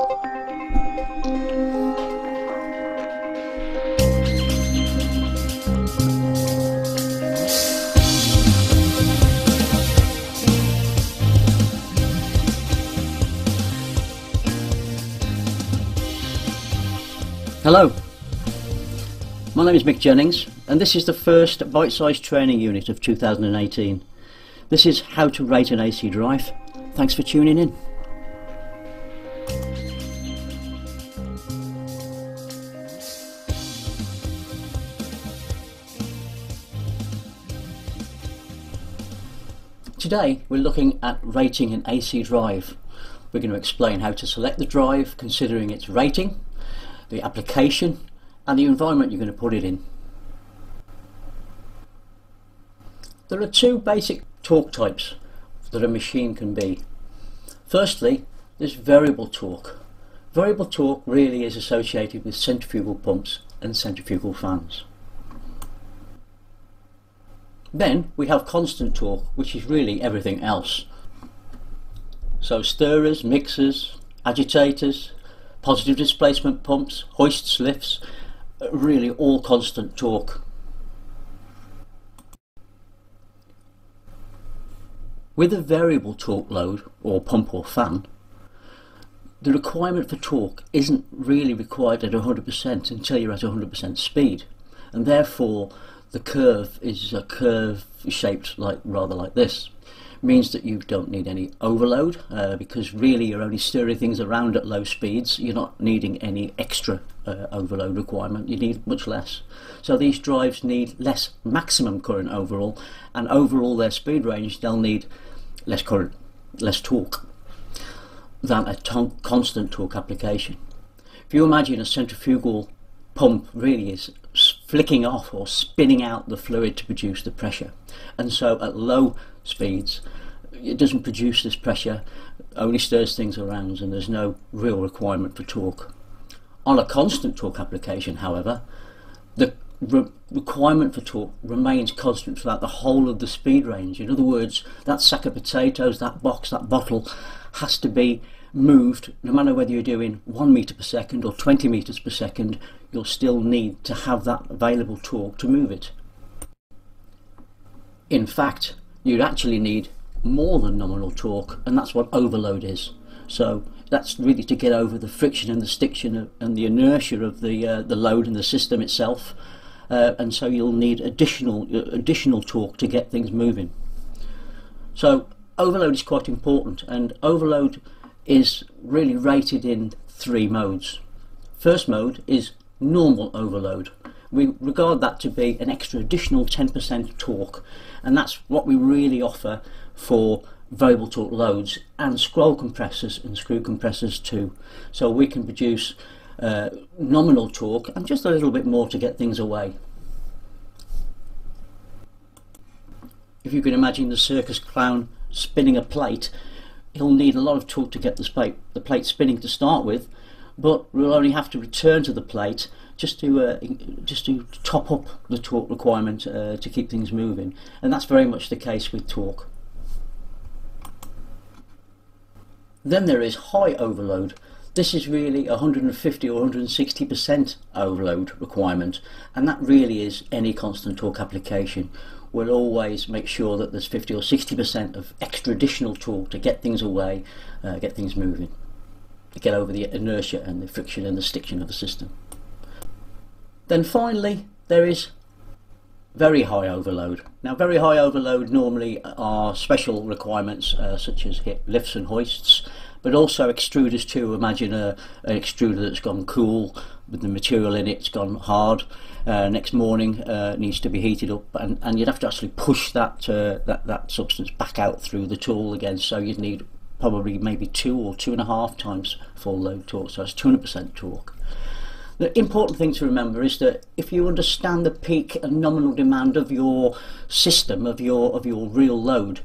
Hello, my name is Mick Jennings and this is the first BiteSize training unit of 2018. This is how to rate an AC drive. Thanks for tuning in. Today we're looking at rating an AC drive. We're going to explain how to select the drive considering its rating, the application and the environment you're going to put it in. There are two basic torque types that a machine can be. Firstly, there's variable torque. Variable torque really is associated with centrifugal pumps and centrifugal fans. Then we have constant torque, which is really everything else. So stirrers, mixers, agitators, positive displacement pumps, hoists, lifts, really all constant torque. With a variable torque load, or pump or fan, the requirement for torque isn't really required at 100% until you're at 100% speed, and therefore the curve is a curve shaped rather like this. Means that you don't need any overload because really you're only stirring things around at low speeds. You're not needing any extra overload requirement, you need much less. So these drives need less maximum current overall, and overall their speed range they'll need less current, less torque than a constant torque application. If you imagine a centrifugal pump really is flicking off or spinning out the fluid to produce the pressure, and so at low speeds it doesn't produce this pressure, only stirs things around, and there's no real requirement for torque. On a constant torque application, however, the requirement for torque remains constant throughout the whole of the speed range. In other words, that sack of potatoes, that box, that bottle has to be moved no matter whether you're doing 1 meter per second or 20 meters per second. You'll still need to have that available torque to move it. In fact, you'd actually need more than nominal torque, and that's what overload is. So that's really to get over the friction and the stiction and the inertia of the load in the system itself, and so you'll need additional torque to get things moving. So overload is quite important, and overload is really rated in three modes. First mode is normal overload. We regard that to be an extra additional 10% torque, and that's what we really offer for variable torque loads and scroll compressors and screw compressors too. So we can produce nominal torque and just a little bit more to get things away. If you can imagine the circus clown spinning a plate, he'll need a lot of torque to get the plate spinning to start with, but we'll only have to return to the plate just to top up the torque requirement to keep things moving, and that's very much the case with torque. Then there is high overload. This is really 150 or 160% overload requirement, and that really is any constant torque application. We'll always make sure that there's 50 or 60% of extra additional torque to get things away, get things moving, to get over the inertia and the friction and the stiction of the system. Then finally there is very high overload. Now very high overload normally are special requirements such as lifts and hoists, but also extruders too. Imagine an extruder that's gone cool with the material in it's gone hard. Next morning it needs to be heated up, and you'd have to actually push that substance back out through the tool again, so you'd need probably maybe 2 or 2.5 times full load torque, so it's 200% torque. The important thing to remember is that if you understand the peak and nominal demand of your system, of your real load,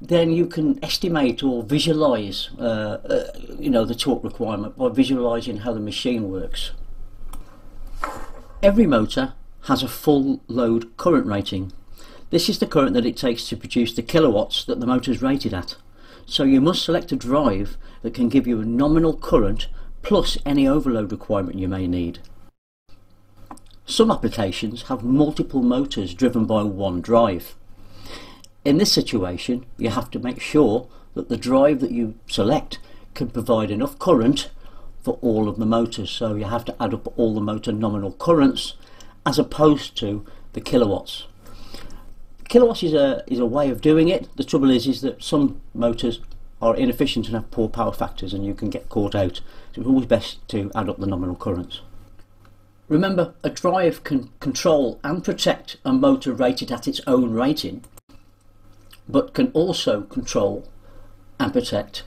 then you can estimate or visualize the torque requirement by visualizing how the machine works. Every motor has a full load current rating. This is the current that it takes to produce the kilowatts that the motor is rated at. So you must select a drive that can give you a nominal current plus any overload requirement you may need. Some applications have multiple motors driven by one drive. In this situation, you have to make sure that the drive that you select can provide enough current for all of the motors. So you have to add up all the motor nominal currents as opposed to the kilowatts. Kilowatts is a way of doing it. The trouble is that some motors are inefficient and have poor power factors, and you can get caught out. So it's always best to add up the nominal currents. Remember, a drive can control and protect a motor rated at its own rating, but can also control and protect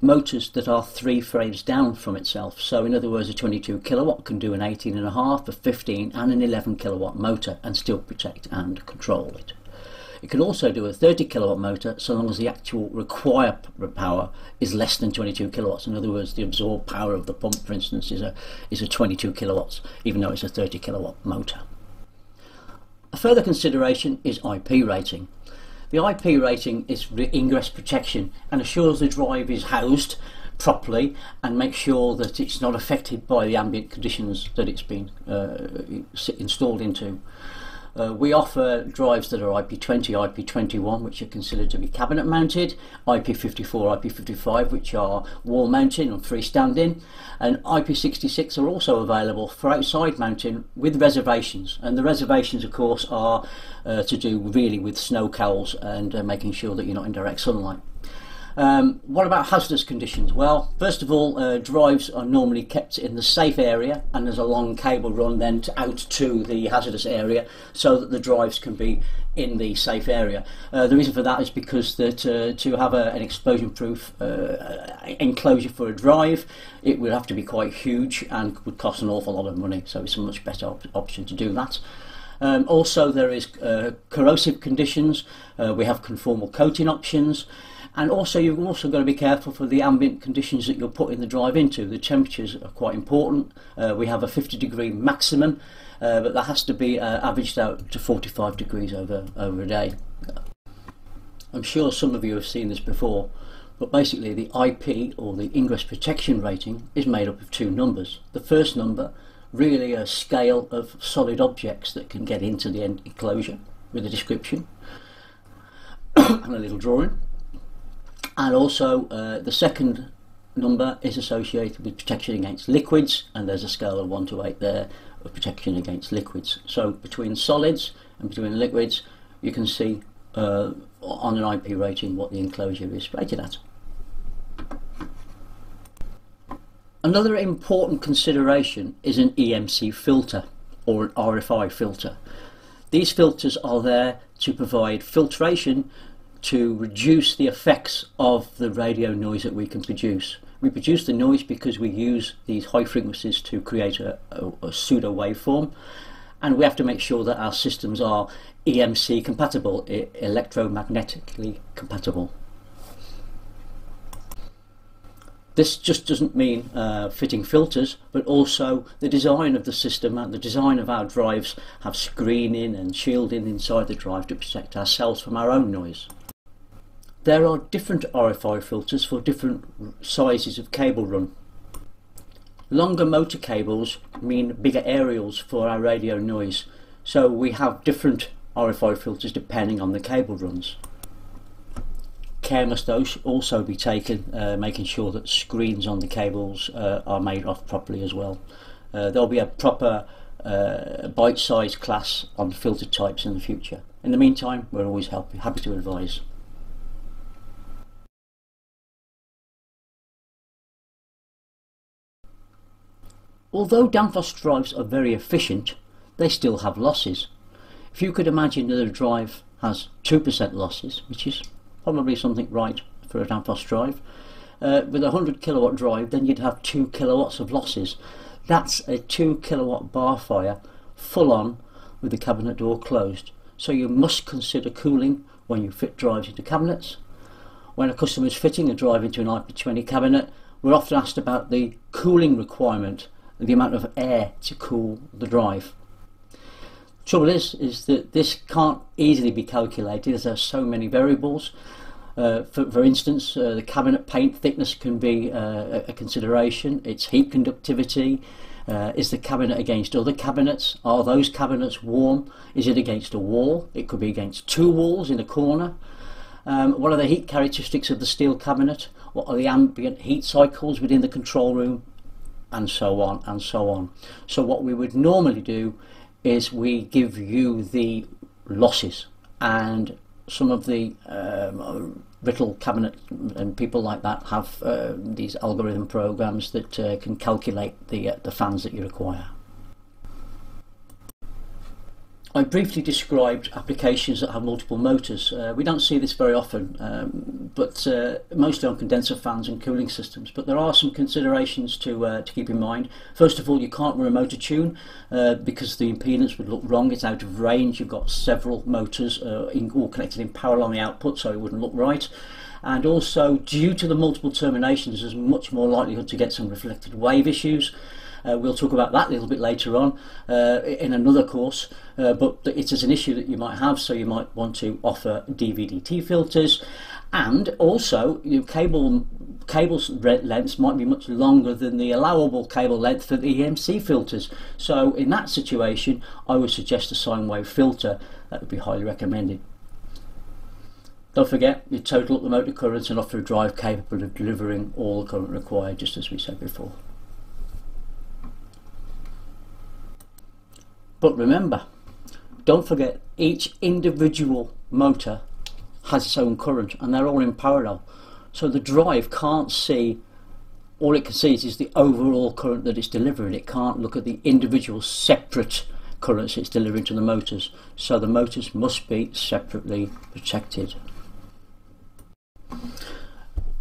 motors that are 3 frames down from itself. So in other words, a 22 kilowatt can do an 18.5, a 15 and an 11 kilowatt motor and still protect and control it. It can also do a 30 kilowatt motor so long as the actual required power is less than 22 kilowatts. In other words, the absorbed power of the pump, for instance, is a 22 kilowatts, even though it's a 30 kilowatt motor. A further consideration is IP rating. The IP rating is ingress protection and assures the drive is housed properly and makes sure that it's not affected by the ambient conditions that it's been installed into. We offer drives that are IP20, IP21, which are considered to be cabinet mounted, IP54, IP55, which are wall mounting and freestanding, and IP66 are also available for outside mounting with reservations. And the reservations, of course, are to do really with snow cowls and making sure that you're not in direct sunlight. What about hazardous conditions? Well, first of all, drives are normally kept in the safe area, and there's a long cable run then out to the hazardous area so that the drives can be in the safe area. The reason for that is because that to have an explosion-proof enclosure for a drive, it would have to be quite huge and would cost an awful lot of money, so it's a much better option to do that. Also, there is corrosive conditions. We have conformal coating options. And also, you've also got to be careful for the ambient conditions that you're putting the drive into. The temperatures are quite important. We have a 50-degree maximum, but that has to be averaged out to 45 degrees over a day. I'm sure some of you have seen this before, but basically the IP, or the ingress protection rating, is made up of 2 numbers. The first number, really a scale of solid objects that can get into the enclosure with a description and a little drawing. And also the second number is associated with protection against liquids, and there's a scale of 1 to 8 there of protection against liquids. So between solids and between liquids, you can see on an IP rating what the enclosure is rated at. Another important consideration is an EMC filter or an RFI filter. These filters are there to provide filtration to reduce the effects of the radio noise that we can produce. We produce the noise because we use these high frequencies to create a pseudo waveform, and we have to make sure that our systems are EMC compatible, electromagnetically compatible. This just doesn't mean fitting filters, but also the design of the system and the design of our drives have screening and shielding inside the drive to protect ourselves from our own noise. There are different RFI filters for different sizes of cable run. Longer motor cables mean bigger aerials for our radio noise, so we have different RFI filters depending on the cable runs. Care must also be taken, making sure that screens on the cables are made off properly as well. There'll be a proper BiteSize class on filter types in the future. In the meantime, we're always happy to advise. Although Danfoss drives are very efficient, they still have losses. If you could imagine that a drive has 2% losses, which is probably something right for a Danfoss drive, with a 100 kilowatt drive, then you'd have 2 kilowatts of losses. That's a 2 kilowatt bar fire full on with the cabinet door closed. So you must consider cooling when you fit drives into cabinets. When a customer is fitting a drive into an IP20 cabinet, we're often asked about the cooling requirement, the amount of air to cool the drive. Trouble is that this can't easily be calculated as there are so many variables. For instance, the cabinet paint thickness can be a consideration. Its heat conductivity. Is the cabinet against other cabinets? Are those cabinets warm? Is it against a wall? It could be against two walls in a corner. What are the heat characteristics of the steel cabinet? What are the ambient heat cycles within the control room? And so on and so on. So what we would normally do is we give you the losses, and some of the brittle cabinet and people like that have these algorithm programs that can calculate the fans that you require. I briefly described applications that have multiple motors. We don't see this very often, but mostly on condenser fans and cooling systems. But there are some considerations to keep in mind. First of all, you can't run a motor tune because the impedance would look wrong. It's out of range. You've got several motors all connected in parallel on the output, so it wouldn't look right. And also, due to the multiple terminations, there's much more likelihood to get some reflected wave issues. We'll talk about that a little bit later on in another course, but it is an issue that you might have, so you might want to offer DVDT filters. And also, cable lengths might be much longer than the allowable cable length for the EMC filters. So in that situation, I would suggest a sine wave filter. That would be highly recommended. Don't forget, you total up the motor current and offer a drive capable of delivering all the current required, just as we said before. But remember, don't forget, each individual motor has its own current and they're all in parallel. So the drive can't see, all it can see is the overall current that it's delivering. It can't look at the individual separate currents it's delivering to the motors. So the motors must be separately protected.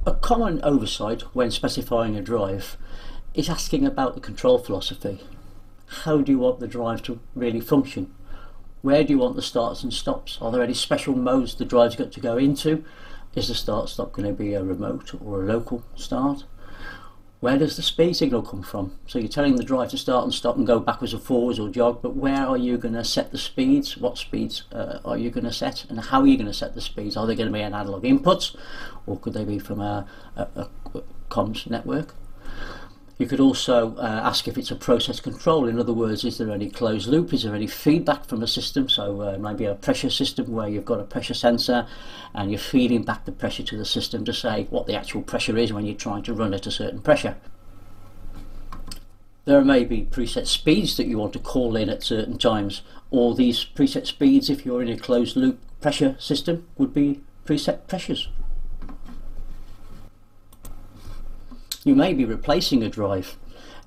A common oversight when specifying a drive is asking about the control philosophy. How do you want the drive to really function? Where do you want the starts and stops? Are there any special modes the drive's got to go into? Is the start stop going to be a remote or a local start? Where does the speed signal come from? So you're telling the drive to start and stop and go backwards or forwards or jog, but where are you going to set the speeds? What speeds are you going to set, and how are you going to set the speeds? Are they going to be an analog input, or could they be from a comms network? You could also ask if it's a process control. In other words, is there any closed loop? Is there any feedback from a system? So maybe a pressure system where you've got a pressure sensor and you're feeding back the pressure to the system to say what the actual pressure is when you're trying to run at a certain pressure. There may be preset speeds that you want to call in at certain times, or these preset speeds, if you're in a closed loop pressure system, would be preset pressures. You may be replacing a drive,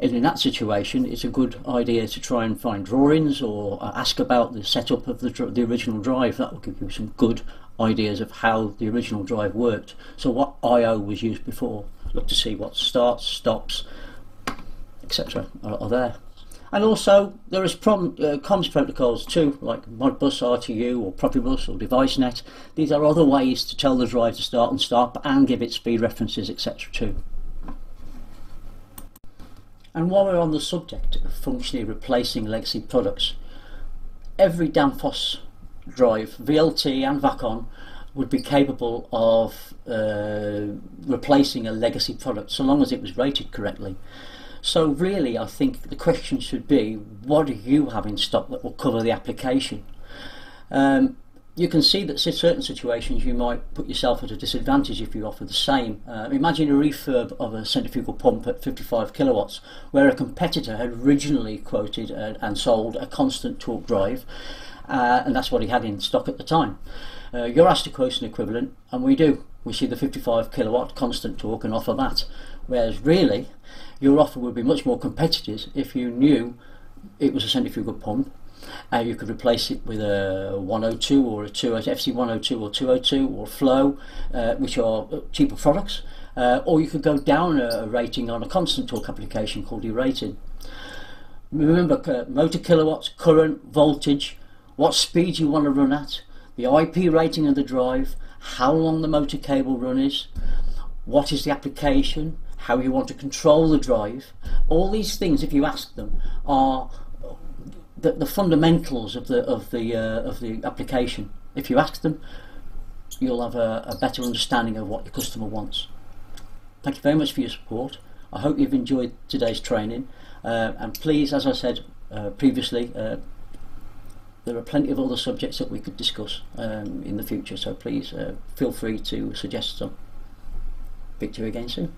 and in that situation it's a good idea to try and find drawings or ask about the setup of the original drive. That will give you some good ideas of how the original drive worked. So what I/O was used before. Look to see what starts, stops, etc. are there. And also there is comms protocols too, like Modbus, RTU or Profibus or DeviceNet. These are other ways to tell the drive to start and stop and give it speed references, etc. too. And while we're on the subject of functionally replacing legacy products, every Danfoss drive, VLT and VACON, would be capable of replacing a legacy product so long as it was rated correctly. So really I think the question should be, what do you have in stock that will cover the application? You can see that in certain situations you might put yourself at a disadvantage if you offer the same. Imagine a refurb of a centrifugal pump at 55 kilowatts, where a competitor had originally quoted and sold a constant torque drive, and that's what he had in stock at the time. You're asked to quote an equivalent, and we do. We see the 55 kilowatt constant torque and offer that, whereas really your offer would be much more competitive if you knew it was a centrifugal pump. You could replace it with a 102 or a FC 102 or 202 or Flow, which are cheaper products, or you could go down a rating on a constant torque application called E-rated. Remember, motor kilowatts, current, voltage, what speed you want to run at, the IP rating of the drive, how long the motor cable run is, what is the application, how you want to control the drive. All these things, if you ask them, are the fundamentals of the application. If you ask them, you'll have a better understanding of what your customer wants. Thank you very much for your support. I hope you've enjoyed today's training, and please, as I said previously, there are plenty of other subjects that we could discuss in the future, so please feel free to suggest some. Speak to you again soon.